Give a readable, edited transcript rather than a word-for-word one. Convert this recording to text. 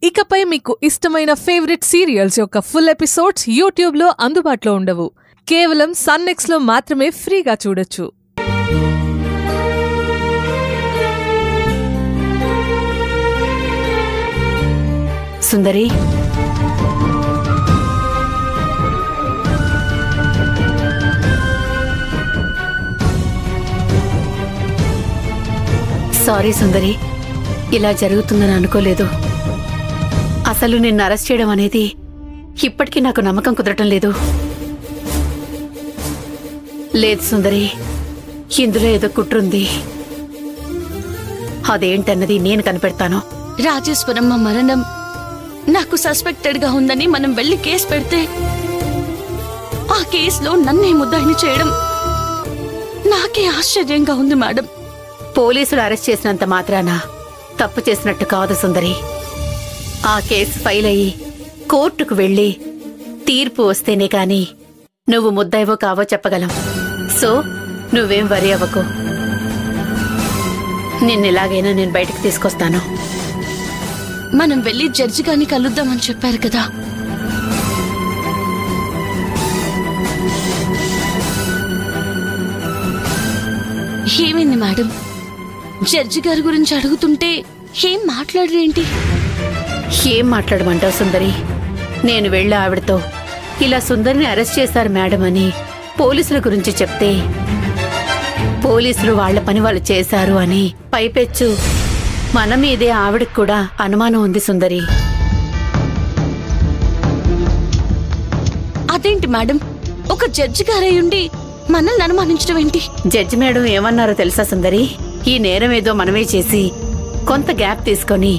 ఇకపై మీకు ఇష్టమైన ఫేవరెట్ సీరియల్స్ యొక్క ఫుల్ ఎపిసోడ్స్ యూట్యూబ్లో అందుబాటులో ఉండవు. కేవలం సన్నెక్స్లో మాత్రమే ఫ్రీగా చూడొచ్చు. సుందరి, సారీ సుందరి, ఇలా జరుగుతుందని అనుకోలేదు. అసలు నిన్ను అరెస్ట్ చేయడం అనేది ఇప్పటికీ నాకు నమ్మకం కుదరటం లేదు. లేదు సుందరి, ఇందులో ఏదో కుట్రుంది. అదేంటన్నది నేను కనిపెడతాను. రాజేశ్వరమ్మ మరణం నాకు సస్పెక్టెడ్ గా ఉందని మనం వెళ్లి కేసు పెడితే ఆ కేసులో నన్నే ముద్దాయిని చేయడం నాకే ఆశ్చర్యంగా ఉంది మేడం. పోలీసులు అరెస్ట్ చేసినంత మాత్రాన తప్పు చేసినట్టు కాదు సుందరి. ఆ కేసు ఫైల్ అయ్యి కోర్టుకు వెళ్లి తీర్పు వస్తేనే కాని నువ్వు ముద్దాయివో కావో చెప్పగలం. సో నువ్వేం వరి అవ్వకు. నిన్నెలాగైనా నేను బయటకు తీసుకొస్తాను. మనం వెళ్లి జడ్జి గారిని కలుద్దామని చెప్పారు కదా. ఏమైంది మేడం? జడ్జి గారి గురించి అడుగుతుంటే ఏం మాట్లాడరేంటి? ఏం మాట్లాడమంటావు సుందరి? నేను వెళ్ళి ఆవిడతో ఇలా సుందరిని అరెస్ట్ చేశారు మేడం అని పోలీసుల గురించి చెప్తే పోలీసులు వాళ్ల పని వాళ్ళు చేశారు అని పైపెచ్చు మన మీదే ఆవిడకు కూడా అనుమానం ఉంది సుందరి. అదేంటి మేడం, ఒక జడ్జి గారయ్యుండి మనల్ని అనుమానించడం ఏంటి? జడ్జి మేడం ఏమన్నారో తెలుసా సుందరి? ఈ నేరం ఏదో మనమే చేసి కొంత గ్యాప్ తీసుకొని